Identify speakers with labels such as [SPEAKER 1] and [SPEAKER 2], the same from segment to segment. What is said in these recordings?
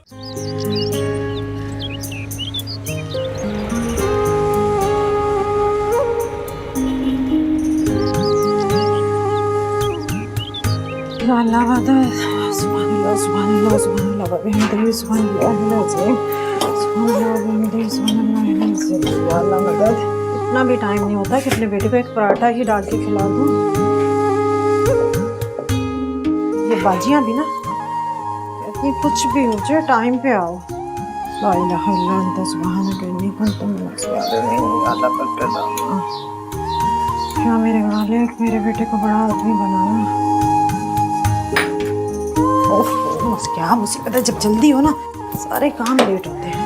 [SPEAKER 1] इतना भी टाइम नहीं होता कि अपने बेटे को एक पराठा ही डाल के खिला दूं। ये बाजियां भी ना कहती कुछ भी हो जाए टाइम पे आओ। ला इलाहा इल्ला अंता सुब्हानक इन्नी कुन्तु मिनज़ ज़ालिमीन। क्या मेरे मालिक मेरे बेटे को बड़ा आदमी बनाना। ओह क्या मुसीबत है, जब जल्दी हो ना सारे काम लेट होते हैं।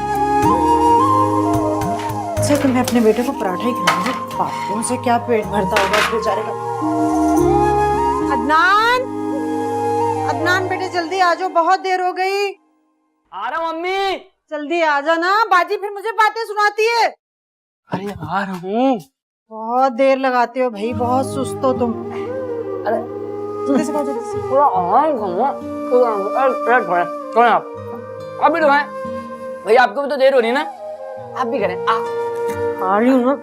[SPEAKER 1] अच्छा तो मैं अपने बेटे को पराठा ही खिलाऊंगी, पापों से क्या पेट भरता होगा इस बेचारे का। अदनान, अदनान बेटे जल्दी आ जाओ, बहुत देर हो गई।
[SPEAKER 2] आ रहा हूँ मम्मी।
[SPEAKER 1] जल्दी आ जाना, बाजी फिर मुझे बातें सुनाती है।
[SPEAKER 2] अरे आ रहा हूँ।
[SPEAKER 1] बहुत देर लगाते हो भाई, बहुत सुस्त हो तुम।
[SPEAKER 2] अरे
[SPEAKER 1] जल्दी से बात, जल्दी से।
[SPEAKER 2] थोड़ा आराम करो, थोड़ा आप अभी तो है भाई, आपको भी तो देर हो रही है ना, आप भी करें।
[SPEAKER 1] आ रही हूँ ना।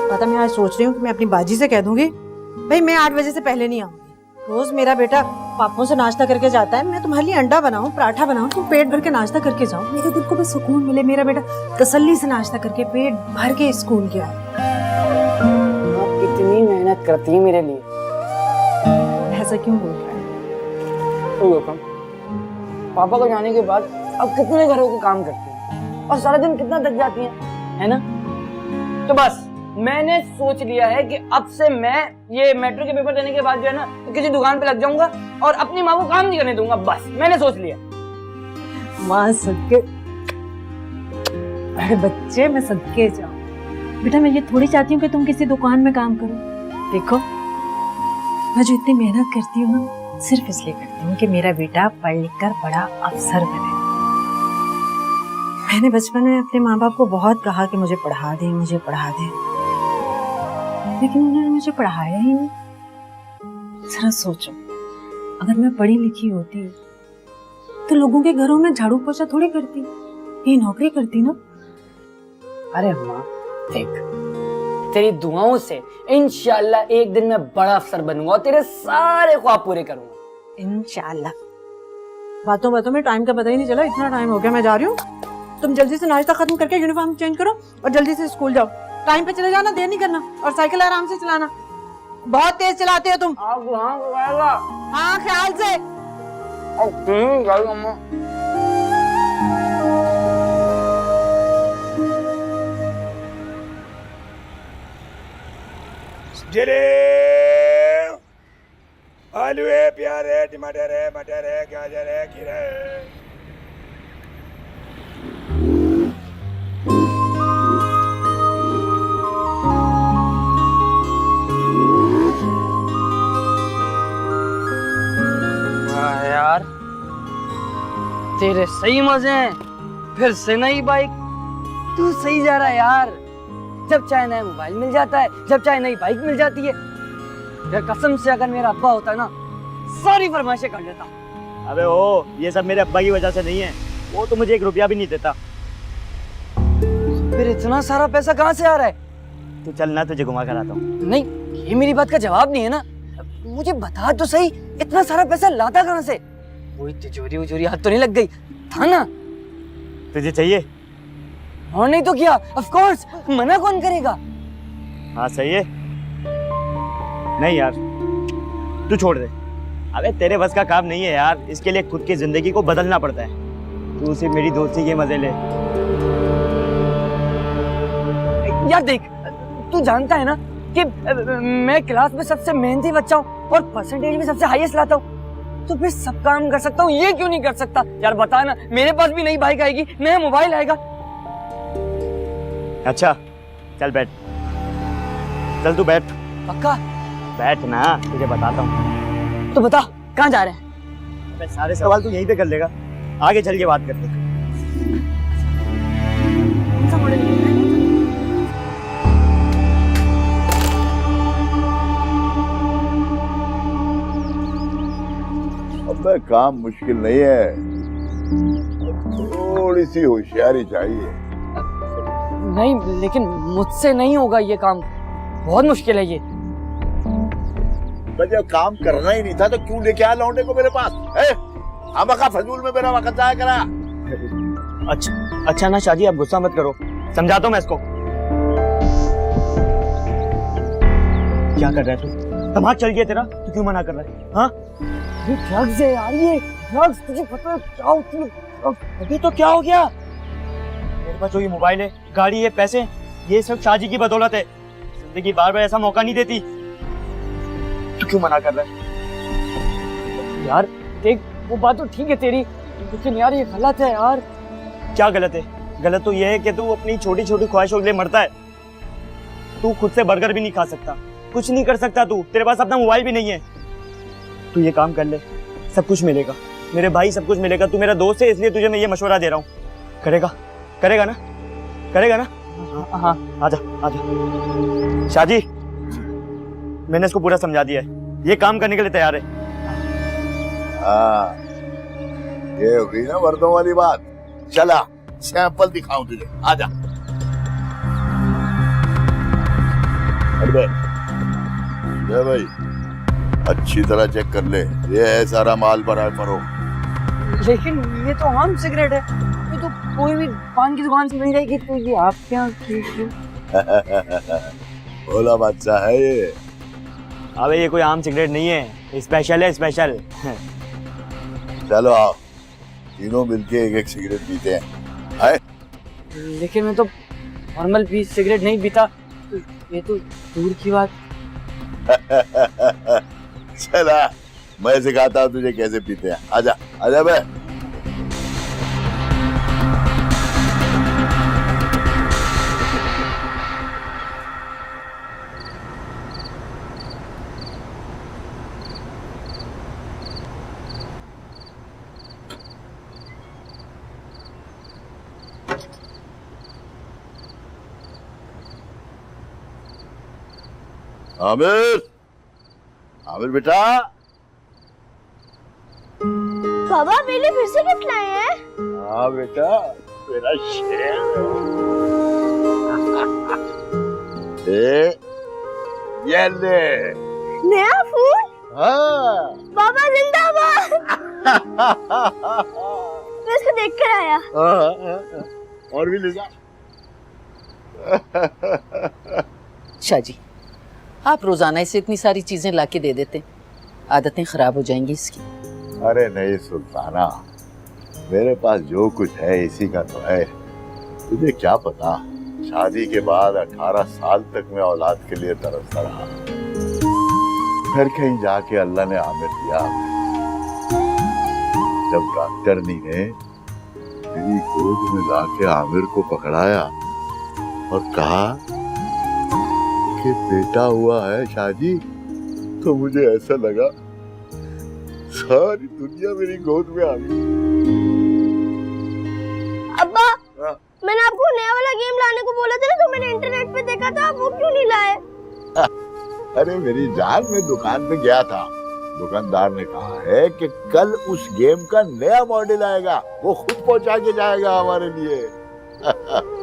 [SPEAKER 1] पता मैं आज सोच रही हूँ कि मैं अपनी बाजी से कह दूंगी भाई मैं 8 बजे से पहले नहीं आऊंगी। रोज मेरा बेटा पापों से नाश्ता करके जाता है, मैं तुम्हारे लिए अंडा बनाऊं, पराठा बनाऊं, तुम पेट भर के नाश्ता करके जाओ, मेरे दिल को भी सुकून मिले, मेरा बेटा तसल्ली से नाश्ता करके पेट भर के स्कूल गया।
[SPEAKER 2] आप कितनी मेहनत करती है मेरे लिए।
[SPEAKER 1] ऐसा क्यों बोल रहा है?
[SPEAKER 2] पापा को जाने के बाद अब कितने घरों के काम करती हैं और सारा दिन कितना थक जाती हैं, है ना? तो बस मैंने सोच लिया है कि अब से मैं ये मेट्रो के पेपर देने के बाद जो है ना तो किसी दुकान पे लग जाऊंगा और अपनी माँ को काम नहीं करने दूंगा। बस मैंने सोच लिया।
[SPEAKER 1] माँ सदके, अरे बच्चे मैं सदके जाऊं। बेटा मैं ये थोड़ी चाहती हूँ कि तुम किसी दुकान में काम करो। देखो मैं जो इतनी मेहनत करती हूँ ना सिर्फ इसलिए करती हूँ कि मेरा बेटा पढ़ लिख कर बड़ा अफसर बने। मैंने बचपन में अपने माँ बाप को बहुत कहा कि मुझे पढ़ा दे, मुझे पढ़ा दे, लेकिन उन्होंने मुझे पढ़ाया ही नहीं। जरा सोचो अगर मैं पढ़ी लिखी होती तो लोगों के घरों में झाड़ू पोछा थोड़ी करती, ये नौकरी करती ना।
[SPEAKER 2] अरे माँ देख, तेरी दुआओं से इंशाल्लाह एक दिन मैं बड़ा अफसर बनूंगा और तेरे सारे ख्वाब पूरे करूंगा
[SPEAKER 1] इंशाल्लाह। बातों बातों में टाइम का पता ही नहीं चला, इतना टाइम हो गया। मैं जा रही हूँ, तुम जल्दी से नाश्ता खत्म करके यूनिफॉर्म चेंज करो और जल्दी से स्कूल जाओ। टाइम पे चले जाना, देर नहीं करना, और साइकिल आराम से चलाना, बहुत तेज चलाते हो तुम। हाँ ख्याल से।
[SPEAKER 3] आलू है, प्याज है, टमाटर है, मटर है, गाजर है, खीरा है।
[SPEAKER 2] यार तेरे सही मजे हैं, फिर से नई बाइक। तू सही जा रहा है यार, जब चाहे नया मोबाइल मिल जाता है, जब चाहे नई बाइक मिल जाती है। यार कसम से अगर मेरा अब्बा होता ना सारी फरमाइशें कर देता।
[SPEAKER 3] अबे ओ, ये सब मेरे अब्बा की वजह से नहीं है, वो तो मुझे 1 रुपया भी नहीं देता।
[SPEAKER 2] फिर इतना सारा पैसा कहाँ से आ रहा है?
[SPEAKER 3] तू चलना, तुझे घुमा कर आता हूँ।
[SPEAKER 2] नहीं, ये मेरी बात का जवाब नहीं है ना, मुझे बता तो सही, इतना सारा पैसा लाता कहाँ से? कोई तिजोरी उजोरी हाथ तो नहीं लग गई था ना?
[SPEAKER 3] तुझे चाहिए?
[SPEAKER 2] और नहीं तो क्या, ऑफ कोर्स, मना कौन करेगा?
[SPEAKER 3] हाँ सही है। नहीं यार तू छोड़ दे। अबे तेरे बस का काम नहीं है यार, इसके लिए खुद की जिंदगी को बदलना पड़ता है। तू सिर्फ मेरी दोस्ती के मजे ले।
[SPEAKER 2] यार देख, तू जानता है ना कि मैं क्लास में सबसे मेहनती बच्चा हूँ और परसेंटेज भी सबसे हाईएस्ट लाता हूँ, तो फिर सब काम कर सकता हूँ, ये क्यों नहीं कर सकता? यार बता ना, मेरे पास भी नई बाइक आएगी, नया मोबाइल आएगा।
[SPEAKER 3] अच्छा चल बैठ, चल तू बैठ।
[SPEAKER 2] पक्का?
[SPEAKER 3] बैठ ना, तुझे बताता हूँ।
[SPEAKER 2] तो बता कहाँ जा रहे हैं?
[SPEAKER 3] सारे सवाल तू यहीं पे कर लेगा, आगे चल के बात करते हैं।
[SPEAKER 4] अबे काम मुश्किल नहीं है, थोड़ी सी होशियारी चाहिए।
[SPEAKER 2] नहीं, लेकिन मुझसे नहीं होगा ये काम, बहुत मुश्किल है ये।
[SPEAKER 4] मैं जब काम करना ही नहीं था तो क्यों लेके आया लौंडे को मेरे पास? हमका फजूल में मेरा वक्त जाया करा।
[SPEAKER 3] अच्छा ना शादी, आप गुस्सा मत करो, समझाता हूँ मैं इसको। क्या कर रहा है तू? दिमाग चल गया तेरा? तू क्यों मना कर रहा है? हाँ,
[SPEAKER 2] ये ड्रग्स है यार, ये ड्रग्स, तुझे पता है क्या होती है?
[SPEAKER 3] अभी तो क्या हो गया? मेरे पास जो ये मोबाइल है, गाड़ी है, पैसे, ये सब शादी की बदौलत है। जिंदगी बार बार ऐसा मौका नहीं देती। तू क्यों मना कर रहा है?
[SPEAKER 2] यार देख, वो बात तो ठीक है तेरी, लेकिन यार ये गलत है यार।
[SPEAKER 3] क्या गलत है? गलत तो ये है कि तू अपनी छोटी छोटी ख्वाहिशों के लिए मरता है। तू खुद से बर्गर भी नहीं खा सकता, कुछ नहीं कर सकता तू, तेरे पास अपना मोबाइल भी नहीं है। तू ये काम कर ले, सब कुछ मिलेगा मेरे भाई, सब कुछ मिलेगा। तू मेरा दोस्त है इसलिए तुझे मैं ये मशवरा दे रहा हूँ। करेगा ना?
[SPEAKER 2] हाँ।
[SPEAKER 3] आजा। शादी, मैंने इसको पूरा समझा दिया है, ये काम करने के लिए तैयार है।
[SPEAKER 4] हाँ, ये हुई ना वर्दों वाली बात। चला सैंपल दिखाऊं तुझे, आजा। अरे भाई, अच्छी तरह चेक कर ले, ये है सारा माल भरा है फरोख्त।
[SPEAKER 2] लेकिन ये तो आम सिगरेट है, ये तो कोई भी पान की दुकान से मिल जाएगी, तो ये आप क्या?
[SPEAKER 4] भोला बादशाह है ये।
[SPEAKER 3] अबे ये कोई आम सिगरेट नहीं है, स्पेशल है, स्पेशल।
[SPEAKER 4] चलो आओ, तीनों मिलके एक एक सिगरेट पीते हैं। आए?
[SPEAKER 2] लेकिन मैं तो नॉर्मल भी सिगरेट नहीं पीता, ये तो दूर की बात।
[SPEAKER 4] चला, मैं सिखाता हूँ तुझे कैसे पीते हैं। आजा बे। आमिर बेटा।
[SPEAKER 5] बाबा मेरे लिए फिर से गिफ्ट लाए हैं?
[SPEAKER 4] हाँ बेटा, मेरा शेर। ये ले।
[SPEAKER 5] नया फूल?
[SPEAKER 4] हाँ।
[SPEAKER 5] बाबा जिंदाबाद। मैं इसको देख कर आया।
[SPEAKER 4] और भी ले जा।
[SPEAKER 6] शाह जी, आप रोजाना इसे इतनी सारी चीजें लाके दे देते, आदतें खराब हो जाएंगी इसकी।
[SPEAKER 4] अरे नहीं सुल्ताना, मेरे पास जो कुछ है इसी का तो है। तुझे क्या पता, शादी के बाद 18 साल तक मैं औलाद के लिए तरसता रहा। फिर कहीं जाके अल्लाह ने आमिर दिया। जब डॉक्टरनी ने मेरी गोद में लाके आमिर को पकड़ाया और कहा कि बेटा हुआ है शादी, तो मुझे ऐसा लगा सारी दुनिया मेरी गोद में आ गई।
[SPEAKER 5] अब्बा, मैंने आपको नया वाला गेम लाने को बोला था ना, तो मैंने इंटरनेट पे देखा था, आप वो क्यों नहीं लाए?
[SPEAKER 4] अरे मेरी जान, मैं दुकान पे गया था, दुकानदार ने कहा है कि कल उस गेम का नया मॉडल आएगा, वो खुद पहुंचा के जाएगा हमारे लिए।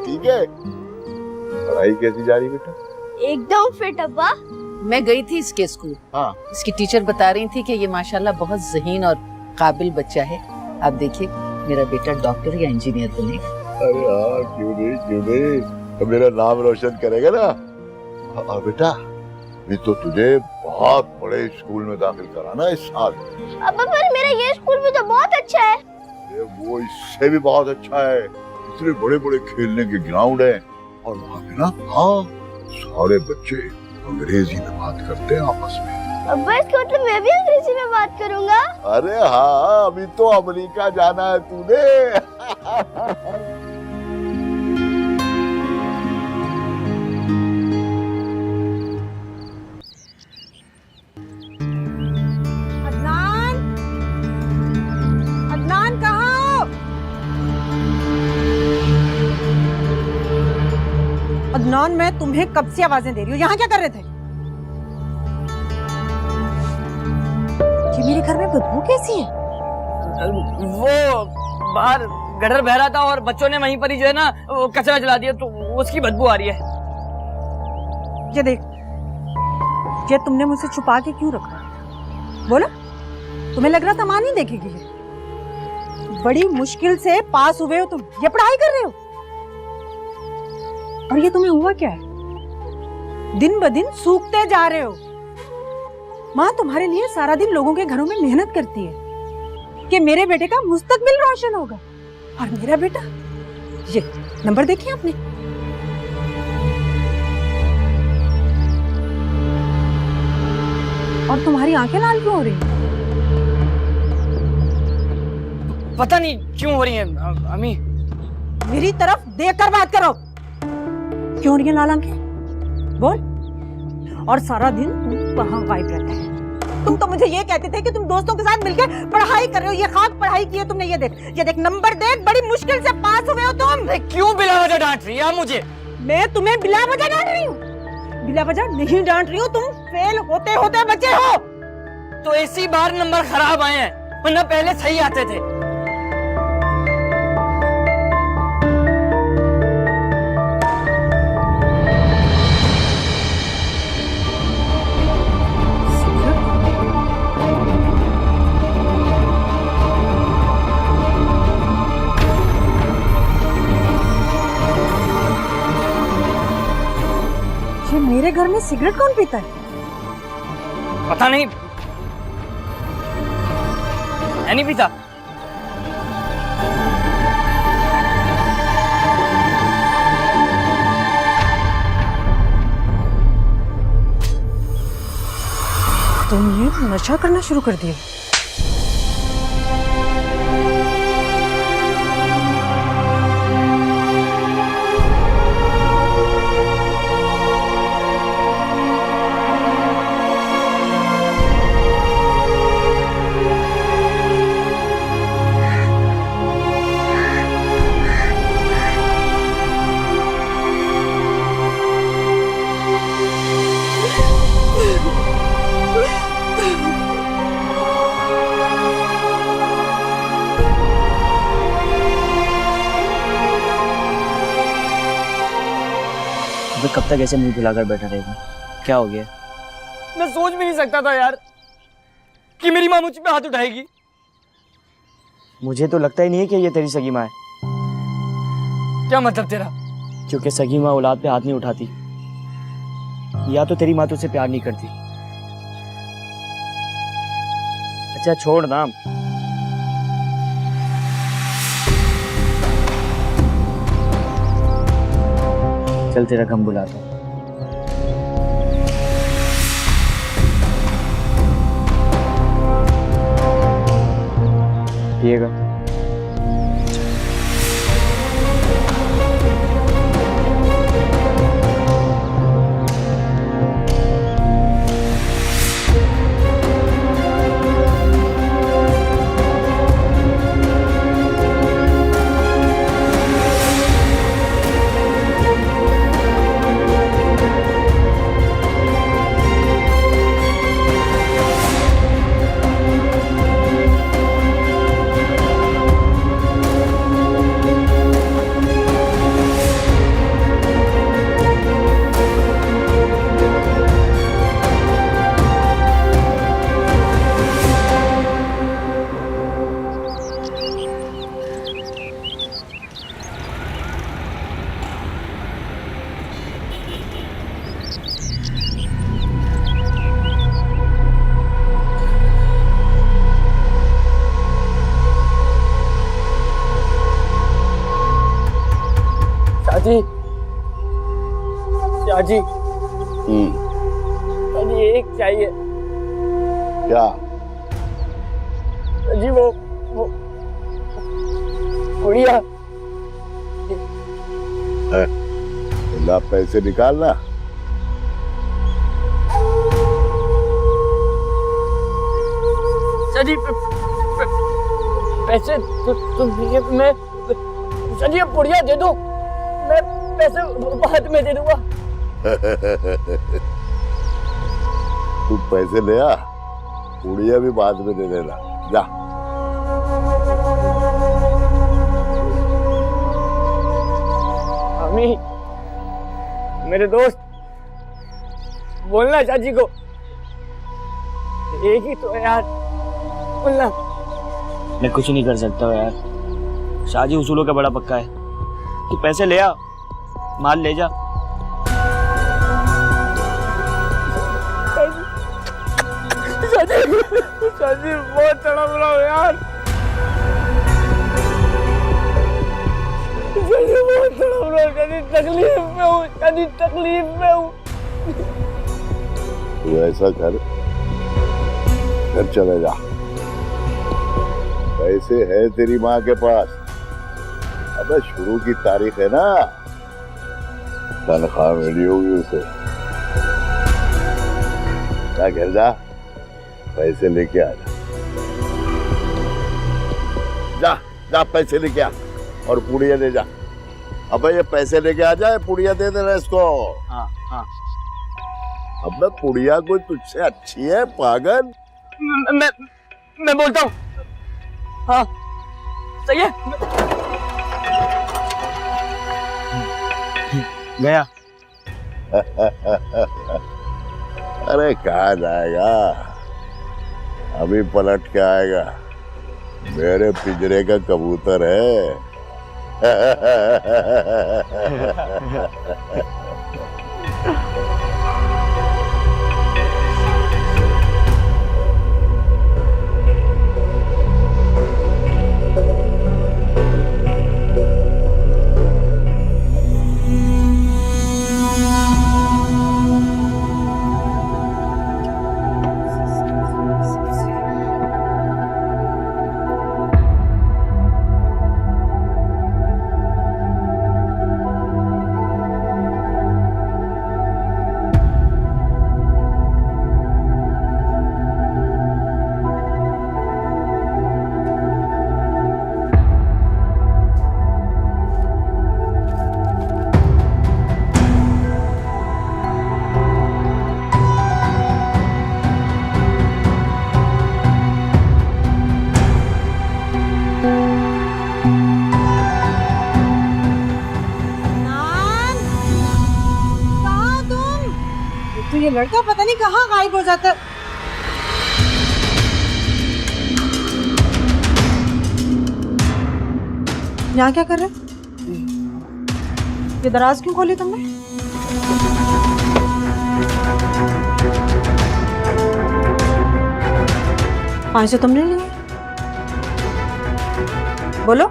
[SPEAKER 4] ठीक है? पढ़ाई कैसी जा रही बेटा?
[SPEAKER 5] एकदम फिट अब्बा।
[SPEAKER 6] मैं गई थी इसके स्कूल।
[SPEAKER 4] हाँ।
[SPEAKER 6] इसकी टीचर बता रही थी कि ये माशाल्लाह बहुत ज़हीन और काबिल बच्चा है। आप देखिए, मेरा बेटा डॉक्टर या इंजीनियर बनेगा।
[SPEAKER 4] अरे हाँ, क्यों नहीं, तो मेरा नाम रोशन करेगा ना। हाँ बेटा, ये तो तुझे बहुत बड़े स्कूल में दाखिल कराना इस साल।
[SPEAKER 5] अब्बा पर मेरा ये स्कूल भी तो बहुत अच्छा है।
[SPEAKER 4] वो इससे भी बहुत अच्छा है, इतने बड़े बड़े खेलने के ग्राउंड है, और वहाँ पे ना, हाँ, सारे बच्चे अंग्रेजी में बात करते हैं आपस में।
[SPEAKER 5] अब्बा इसका मतलब मैं भी अंग्रेजी में बात करूँगा?
[SPEAKER 4] अरे हाँ, अभी तो अमेरिका जाना है तूने।
[SPEAKER 1] अदनान कहाँ हो? अदनान, मैं तुम्हें कब से आवाजें दे रही हूँ, यहाँ क्या कर रहे थे? ये मेरे घर में बदबू कैसी है?
[SPEAKER 2] वो बाहर गटर बह रहा था और बच्चों ने वहीं पर ही जो है ना वो कचरा जला दिया, तो उसकी बदबू आ रही है।
[SPEAKER 1] ये देख, ये तुमने मुझसे छुपा के क्यों रखा? बोलो, तुम्हें लग रहा था माँ नहीं देखेगी? ये बड़ी मुश्किल से पास हुए हो तुम, ये पढ़ाई कर रहे हो, और ये तुम्हें हुआ क्या है? दिन ब दिन सूखते जा रहे हो। माँ तुम्हारे लिए सारा दिन लोगों के घरों में मेहनत करती है कि मेरे बेटे का मुस्तकबिल रोशन होगा, और मेरा बेटा, ये नंबर देखिए आपने। और तुम्हारी आंखें लाल क्यों हो रही हैं?
[SPEAKER 2] पता नहीं क्यों हो रही है अम्मी।
[SPEAKER 1] मेरी तरफ देखकर बात करो। क्यों हो रही है लाल आंखें? बोल। और सारा दिन तुम वहां गायब रहता है। तुम तो मुझे ये कहते थे कि तुम दोस्तों के साथ मिलकर पढ़ाई कर रहे हो। ये खाक पढ़ाई की है तुमने। ये देख नंबर देख, बड़ी मुश्किल से पास हुए हो तुम।
[SPEAKER 2] क्यों बिला वजह डांट रही है मुझे?
[SPEAKER 1] मैं तुम्हें बिला वजह डांट रही हूँ? बिला वजह नहीं डांट रही हूँ, तुम फेल होते होते बचे हो।
[SPEAKER 2] तो इसी बार नंबर खराब आए हैं, वरना पहले सही आते थे।
[SPEAKER 1] मेरे घर में सिगरेट कौन पीता है?
[SPEAKER 2] पता नहीं, मैं नहीं पीता।
[SPEAKER 1] तुमने नशा करना शुरू कर दिया?
[SPEAKER 3] तो कब तक ऐसे मुंह फुलाकर बैठा रहेगा? क्या हो गया?
[SPEAKER 2] मैं सोच भी नहीं सकता था यार कि मेरी माँ मुझ पे हाथ उठाएगी।
[SPEAKER 3] मुझे तो लगता ही नहीं है कि ये तेरी सगी माँ है।
[SPEAKER 2] क्या मतलब तेरा?
[SPEAKER 3] क्योंकि सगी माँ औलाद पे हाथ नहीं उठाती, या तो तेरी माँ तुझसे प्यार नहीं करती। अच्छा छोड़ ना, चल तेरा गम बुलाता हूँ। पिएगा?
[SPEAKER 2] चाची, एक चाहिए।
[SPEAKER 4] क्या?
[SPEAKER 2] जी वो गुड़िया।
[SPEAKER 4] ला पैसे निकालना।
[SPEAKER 2] चाची पैसे तो मैं चाची पुड़िया दे दो, मैं पैसे बाद में दे दूंगा।
[SPEAKER 4] तू पैसे ले आ, पुड़िया भी बाद में दे देना। जा।
[SPEAKER 3] मेरे दोस्त, बोलना चाची को, एक ही तो है यार, बोलना। मैं कुछ नहीं कर सकता हूँ यार, शादी उसूलों का बड़ा पक्का है। तू पैसे ले आ, माल ले जा। शादी बहुत तड़प रहा हूँ यार, बहुत तड़प रहा हूँ, शादी तकलीफ में हूँ, शादी तकलीफ में हूँ।
[SPEAKER 4] तू ऐसा कर, घर चले जा, पैसे है तेरी माँ के पास। अबे शुरू की तारीख है ना, तनख्वाह मिली होगी उसे। जा घर जा, पैसे लेके आ जा, जा पैसे लेके आ और पुड़िया ले जा। अबे ये पैसे लेके आ जाए, पुड़िया दे देना इसको।
[SPEAKER 3] हाँ हाँ।
[SPEAKER 4] अबे पुड़िया कोई तुझसे अच्छी है पागल?
[SPEAKER 3] मैं बोलता हूँ। हाँ सही है। गया।
[SPEAKER 4] अरे कहाँ जाएगा, अभी पलट के आएगा, मेरे पिंजरे का कबूतर है।
[SPEAKER 1] ये लड़का पता नहीं कहाँ गायब हो जाता है। यहाँ क्या कर रहे? ये दराज क्यों खोली तुमने? पैसे तुमने लिए? बोलो।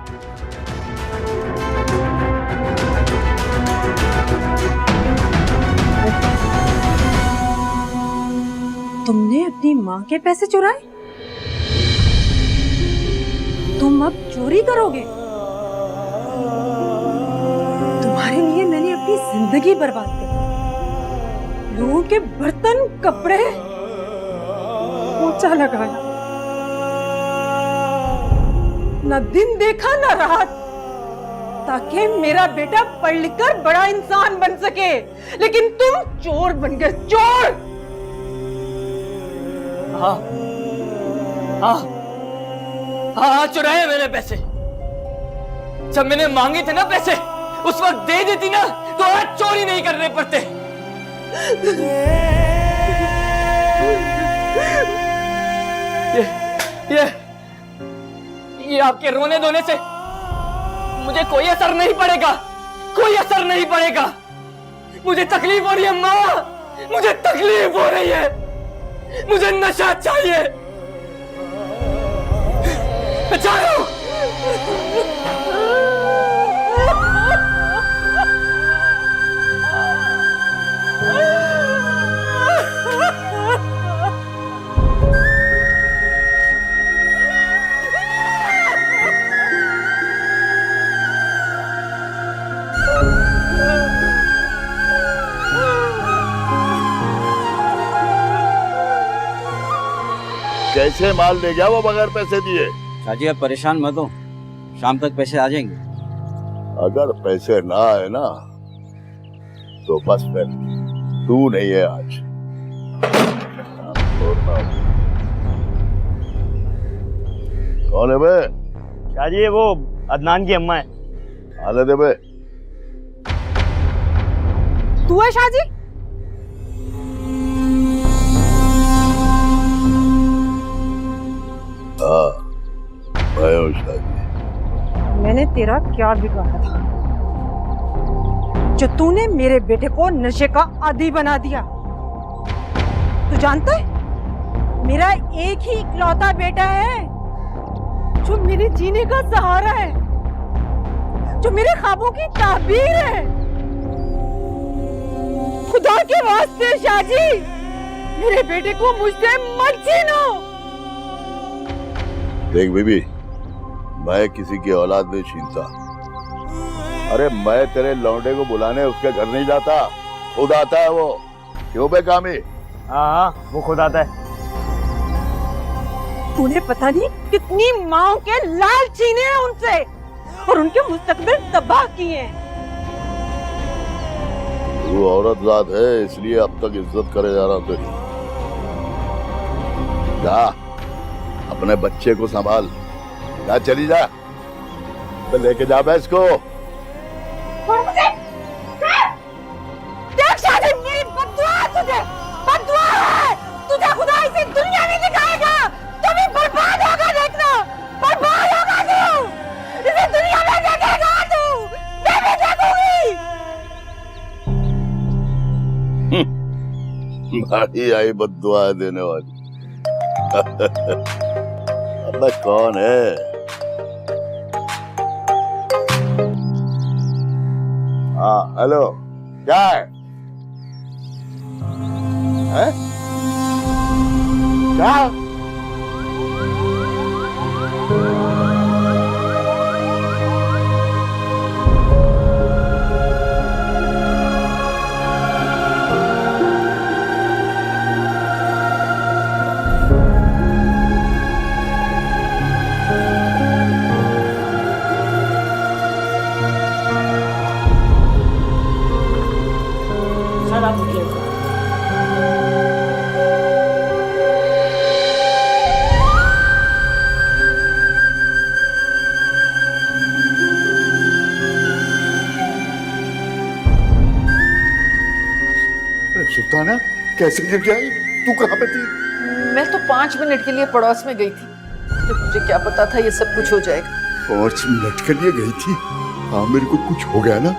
[SPEAKER 1] तुमने अपनी माँ के पैसे चुराए? तुम अब चोरी करोगे? तुम्हारे लिए मैंने अपनी जिंदगी बर्बाद कर, लोगों के बर्तन कपड़े पोछा लगाया, न दिन देखा न रात, ताकि मेरा बेटा पढ़ लिख कर बड़ा इंसान बन सके। लेकिन तुम चोर बन गए, चोर।
[SPEAKER 3] हाँ हाँ हाँ, चुराए मैंने पैसे। जब मैंने मांगे थे ना पैसे, उस वक्त दे देती ना तो आज चोरी नहीं करने पड़ते। ये आपके रोने धोने से मुझे कोई असर नहीं पड़ेगा, कोई असर नहीं पड़ेगा। मुझे तकलीफ हो रही है माँ, मुझे तकलीफ हो रही है, मुझे नशा चाहिए। बचाओ।
[SPEAKER 4] कैसे माल ले गया वो बगैर पैसे दिए?
[SPEAKER 7] शाहजी आप परेशान मत हो, शाम तक पैसे आ जाएंगे।
[SPEAKER 4] अगर पैसे ना आए ना तो बस फिर तू नहीं है आज। कौन है बे?
[SPEAKER 3] शाहजी ये वो अदनान की अम्मा है।
[SPEAKER 4] आने दे बे।
[SPEAKER 1] तू है शाजी?
[SPEAKER 4] हाँ, मैं हूँ शादी।
[SPEAKER 1] मैंने तेरा क्या बिगाड़ा था जो तूने मेरे बेटे को नशे का आदी बना दिया? तू जानता है मेरा एक ही इकलौता बेटा है जो मेरे जीने का सहारा है, जो मेरे ख्वाबों की ताबीर है। खुदा के वास्ते शाजी, मेरे बेटे को मुझसे मत छीनो।
[SPEAKER 4] देख बीबी, मैं किसी की औलाद नहीं छीनता। अरे मैं तेरे लौंडे को बुलाने उसके घर नहीं जाता, खुद आता है वो। क्यों बेकामी?
[SPEAKER 3] हाँ, वो खुद आता है।
[SPEAKER 1] तूने पता नहीं कितनी माओ के लाल छीने हैं उनसे और उनके मुस्तकबिल तबाह किए हैं।
[SPEAKER 4] तू औरत जात है इसलिए अब तक इज्जत करे जा रहा तेरी। जा अपने बच्चे को संभाल, जा चली जा, तो लेके जा भैंस को।
[SPEAKER 1] देख शादी, मेरी बद्दुआ है तुझे, बद्दुआ है तुझे। खुदा इसे दुनिया में दिखाएगा, तू भी बर्बाद होगा। देखना, बर्बाद होगा तू, इसे दुनिया में देखेगा तू, मैं भी देखूंगी।
[SPEAKER 4] भाई आई बद्दुआ देने वाली। अब कौन है? हाँ हेलो, क्या है? हैं? क्या?
[SPEAKER 3] सर आप उठिए।
[SPEAKER 4] सुल्ताना कैसे गिर गया? तू कहाँ पे थी?
[SPEAKER 6] मैं तो 5 मिनट के लिए पड़ोस में गई थी, तो मुझे क्या पता था ये सब कुछ हो जाएगा।
[SPEAKER 4] 5 मिनट के लिए गई थी? हाँ, मेरे को कुछ हो गया ना,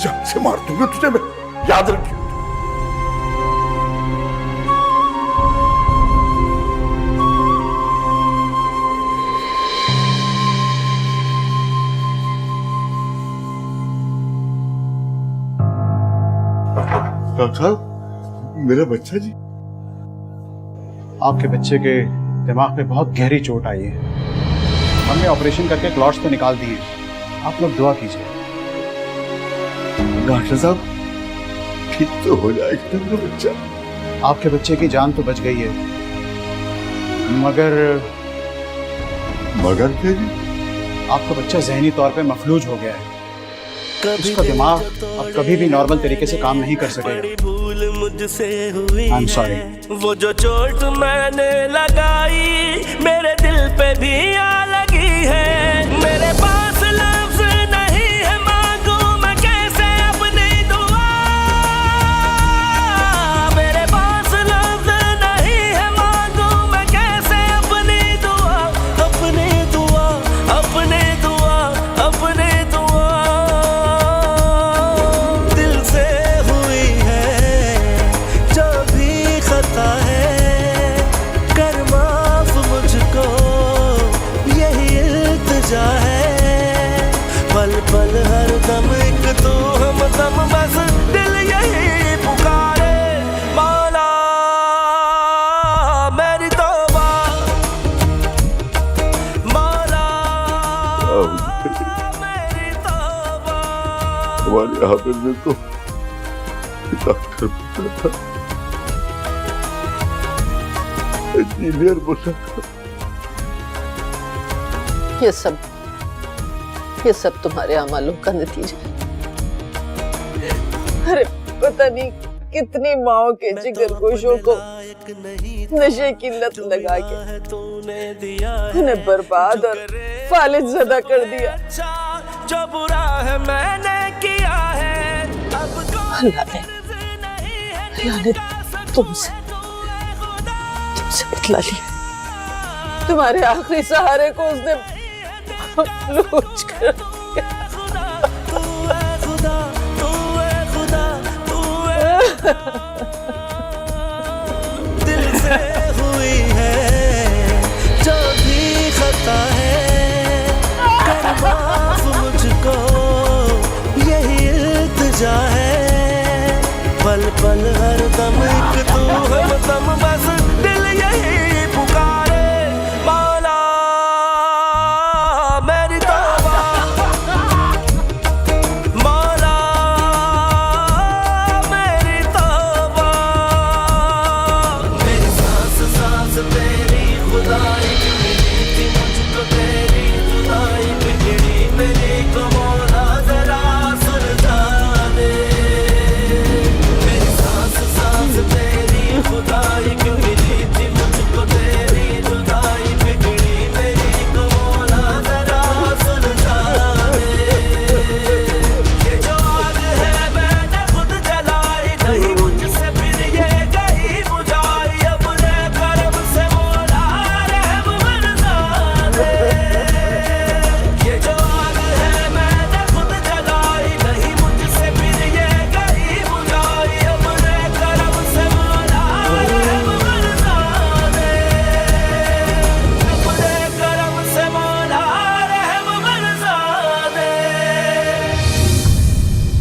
[SPEAKER 4] जान से मार दूंगा तुझे मैं, याद रखियो। डॉक्टर साहब, मेरा बच्चा जी।
[SPEAKER 8] आपके बच्चे के दिमाग में बहुत गहरी चोट आई है। हमने ऑपरेशन करके क्लॉट्स तो निकाल दिए, आप लोग दुआ कीजिए।
[SPEAKER 4] डॉक्टर साहब, ठीक तो हो जाएगा मेरा बच्चा?
[SPEAKER 8] आपके बच्चे की जान तो बच गई है, मगर
[SPEAKER 4] क्या जी?
[SPEAKER 8] आपका बच्चा ज़हनी तौर पे मफलूज हो गया है। उसका दिमाग अब कभी भी नॉर्मल तरीके से काम नहीं कर सकेगा।
[SPEAKER 9] भूल मुझसे हुई
[SPEAKER 8] I'm sorry.
[SPEAKER 9] वो जो चोट मैंने लगाई मेरे दिल पे भी आ लगी है। मेरे पास लफ्ज नहीं है, मांगू मैं कैसे अपनी दुआ। मेरे पास लफ्ज नहीं है, मांगू मैं कैसे अपनी दुआ। अपनी दुआ, अपनी दुआ, अपनी दुआ। दिल से हुई है जो भी खता है, कर माफ मुझको, यही इल्तिजा है। पल पल हर दम एक तू हमदम, बस दिल यही पुकारे। मौला मेरी तौबा, मौला मेरी तौबा।
[SPEAKER 4] हमारे हाफिज ने तो डॉक्टर बोला था, इंजीनियर बोला था।
[SPEAKER 6] ये सब तुम्हारे अमलों का नतीजा है। अरे पता नहीं कितनी माओ के जिगरगोशों को नशे की लत लगा के उन्हें बर्बाद और फालिज ज़दा कर दिया।
[SPEAKER 9] जो बुरा है मैंने किया है, अब
[SPEAKER 6] अल्लाह ने अल्लाह ने तुमसे बदला लिया। तुम्हारे आखिरी सहारे को उसने लूट कर
[SPEAKER 9] खुदा, तू है खुदा, तू है